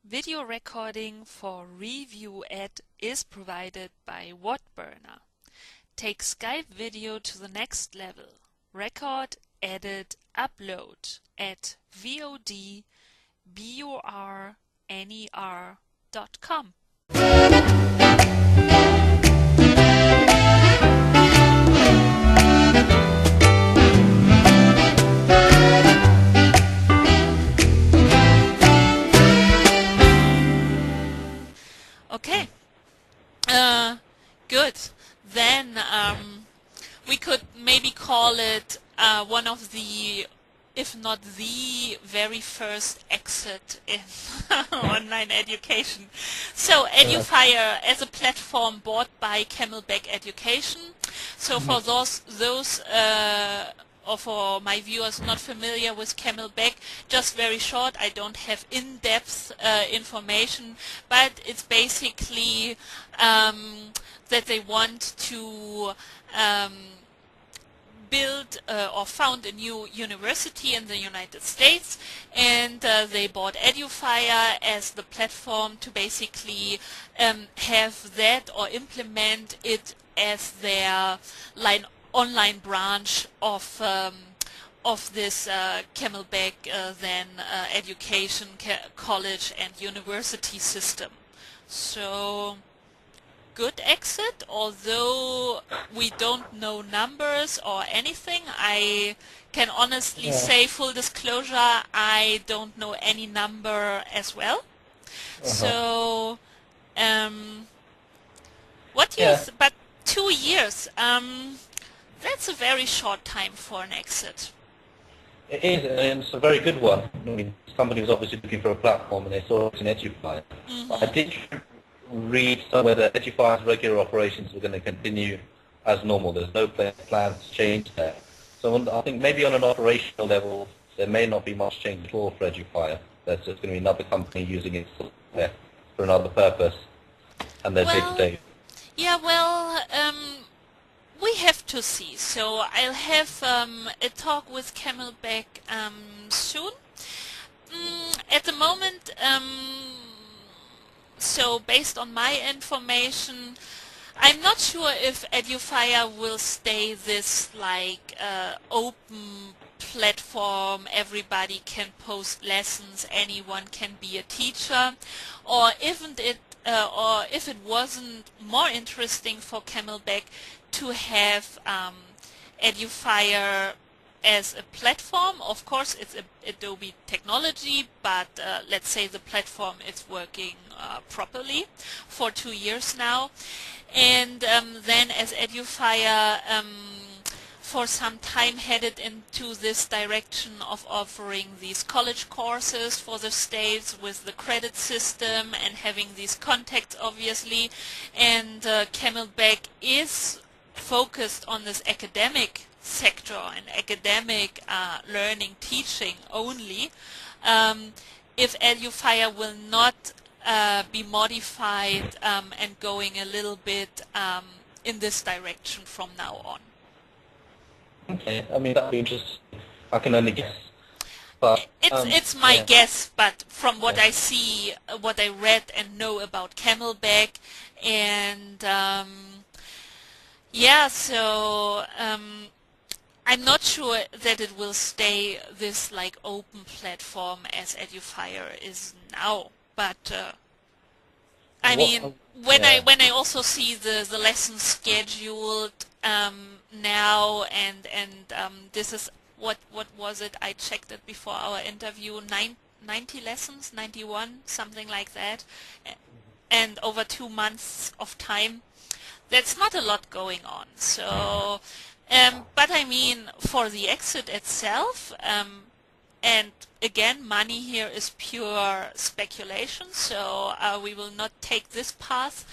Video recording for Review Ed is provided by Whatburner. Take Skype video to the next level. Record, edit, upload at vodburner.com. Okay, good. Then we could maybe call it one of the, if not the very first exit in online education. So eduFire as a platform bought by Camelback Education. So for those or for my viewers not familiar with Camelback, just very short, I don't have in-depth information, but it's basically that they want to build or found a new university in the United States, and they bought eduFire as the platform to basically have that or implement it as their online branch of this Camelback education college and university system. So good exit, although we don't know numbers or anything. I can honestly say, full disclosure, I don't know any number as well. So what do you but 2 years, that's a very short time for an exit. It is, and it's a very good one. I mean, somebody was obviously looking for a platform and they saw it in eduFire. I did read somewhere that eduFire's regular operations were going to continue as normal. There's no plans to change that. So I think maybe on an operational level, there may not be much change at all for eduFire. There's just going to be another company using it for another purpose and their day-to-day. Yeah, well, we have to see. So I'll have a talk with Camelback soon. At the moment, so based on my information, I'm not sure if eduFire will stay this open platform, everybody can post lessons, anyone can be a teacher, or if it wasn't more interesting for Camelback to have eduFire as a platform. Of course, it's Adobe technology, but let's say the platform is working properly for 2 years now. And then as eduFire for some time headed into this direction of offering these college courses for the states with the credit system and having these contacts, obviously. And Camelback is focused on this academic sector and academic learning, teaching only. If eduFire will not be modified and going a little bit in this direction from now on. Okay, I mean, that'd be interesting. I can only guess. But it's my guess, but from what I see, what I read and know about Camelback, and so I'm not sure that it will stay this open platform as eduFire is now. But I mean, when I also see the lessons scheduled now, and this is what was it? I checked it before our interview. 90 lessons, 91, something like that, and over 2 months of time. That's not a lot going on. So, but I mean, for the exit itself, and again, money here is pure speculation, so we will not take this path.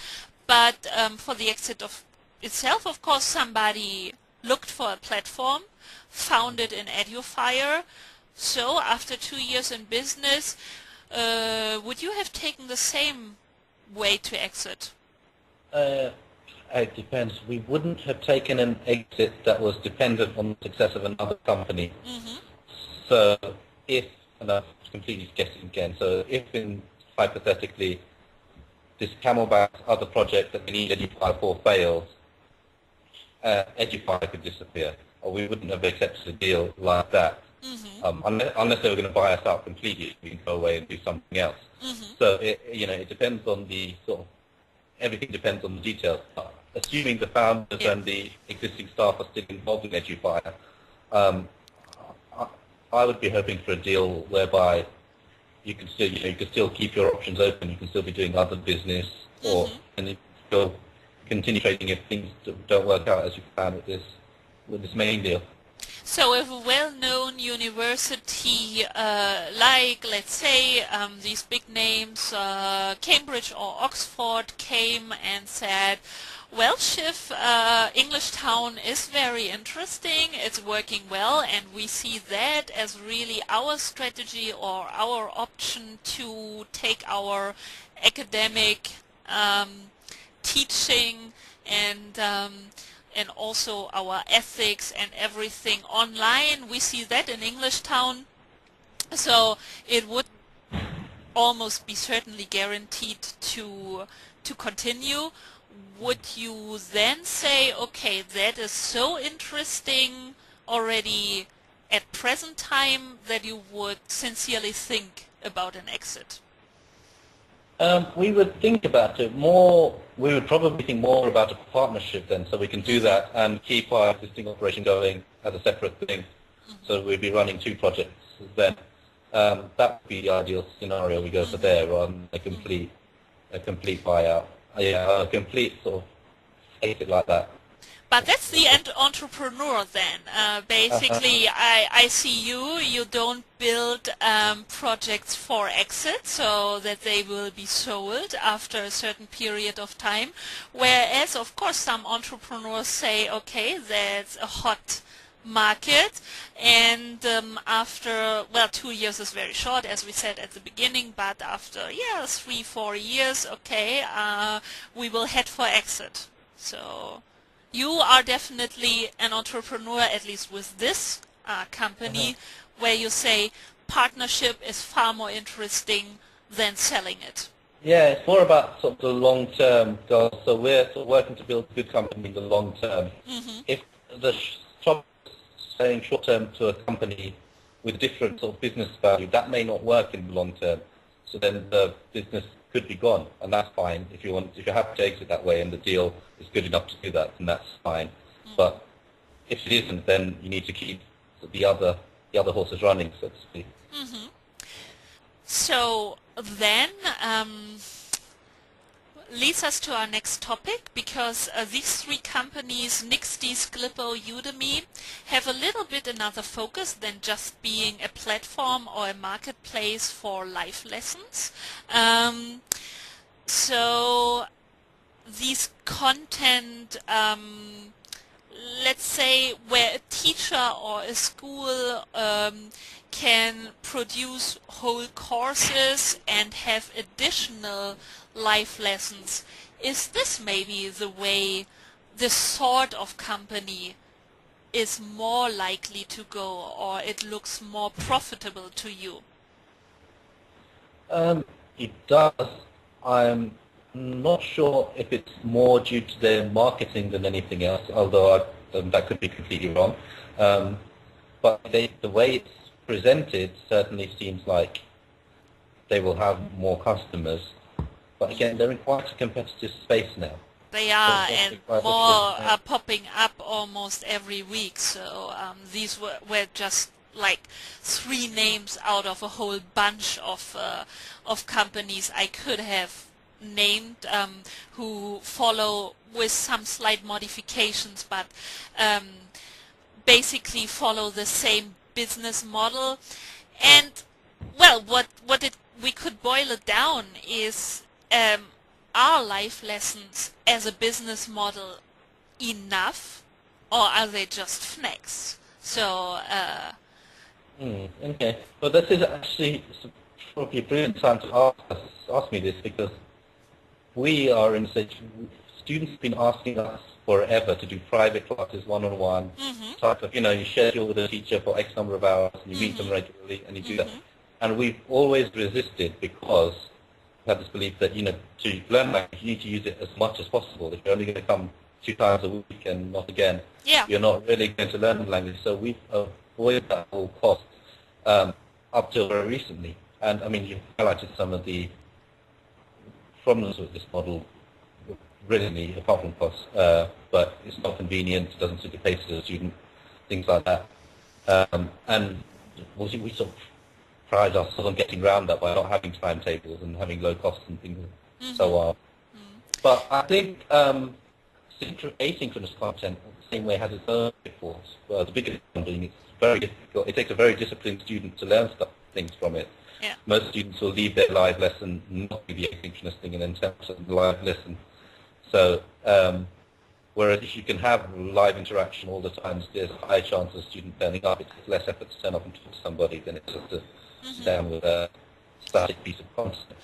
But for the exit of itself, of course, somebody looked for a platform, found it in eduFire. So after 2 years in business, would you have taken the same way to exit? It depends. We wouldn't have taken an exit that was dependent on the success of another company. So if, and I'm completely guessing again, so if in hypothetically, this Camelback other project that we need eduFire for fails, eduFire could disappear, or we wouldn't have accepted a deal like that. Unless they were going to buy us out completely, we can go away and do something else. So it depends on the sort of, everything depends on the details. Assuming the founders and the existing staff are still involved in eduFire, I would be hoping for a deal whereby you can still you can still keep your options open. You can still be doing other business, or and you can continue trading if things don't work out as you plan with this main deal. So if a well-known university, like, let's say, these big names, Cambridge or Oxford, came and said, well, Shiv, English Town is very interesting, it's working well, and we see that as really our strategy or our option to take our academic teaching and also our ethics and everything online. We see that in English Town, so it would almost be certainly guaranteed to continue. Would you then say, okay, that is so interesting already at present time that you would sincerely think about an exit? We would think about it more. We would probably think more about a partnership then, so we can do that and keep our existing operation going as a separate thing. So we'd be running two projects then. That would be the ideal scenario. We go for there rather than a complete buyout. A complete sort of exit like that. But that's the entrepreneur then. Basically, I see you don't build projects for exit so that they will be sold after a certain period of time. Whereas, of course, some entrepreneurs say, okay, that's a hot market, and after, well, 2 years is very short, as we said at the beginning, but after, 3-4 years, okay, we will head for exit. So you are definitely an entrepreneur, at least with this company, where you say partnership is far more interesting than selling it. Yeah, it's more about sort of the long-term goal. So we're sort of working to build a good company in the long term. If the saying short-term to a company with different sort of business value, that may not work in the long term. So then the business could be gone, and that's fine. If you have to exit that way and the deal is good enough to do that, then that's fine. But if it isn't, then you need to keep the other horses running, so to speak. So then leads us to our next topic, because these three companies, Nixty, Sklippo, Udemy, have a little bit another focus than just being a platform or a marketplace for life lessons. So these content, let's say, where a teacher or a school can produce whole courses and have additional life lessons. Is this maybe the way this sort of company is more likely to go, or it looks more profitable to you? It does. I'm not sure if it's more due to their marketing than anything else, although that could be completely wrong. But the way it's presented certainly seems like they will have more customers. But again, they're in quite a competitive space now. They are, and more are popping up almost every week. So these were just like 3 names out of a whole bunch of companies I could have named, who follow with some slight modifications, but basically follow the same business model. And well, we could boil it down is, are life lessons as a business model enough, or are they just snacks? So okay. Well, this is actually probably a brilliant time to ask me this, because we are in such, students have been asking us forever to do private classes, one-on-one, type of, you schedule with a teacher for X number of hours, and you meet them regularly, and you do that. And we've always resisted because have this belief that, to learn language, you need to use it as much as possible. If you're only going to come 2 times a week and not again, Yeah. you're not really going to learn the language. So we've avoided that at all costs up till very recently. And I mean, you've highlighted some of the problems with this model, really, apart from costs. But it's not convenient, it doesn't suit the pace of the student, things like that. And we sort of pride ourselves on getting around that by not having timetables and having low costs and things and so on. But I think asynchronous content, the same way, has its own pitfalls. Well, the biggest one being it's very difficult. It takes a very disciplined student to learn things from it. Yeah. Most students will leave their live lesson, not do the asynchronous thing, and then tell us the live lesson. So, whereas if you can have live interaction all the time, there's a high chance of a student turning up. It takes less effort to turn up and talk to somebody than it's just to sit down with a static piece of content.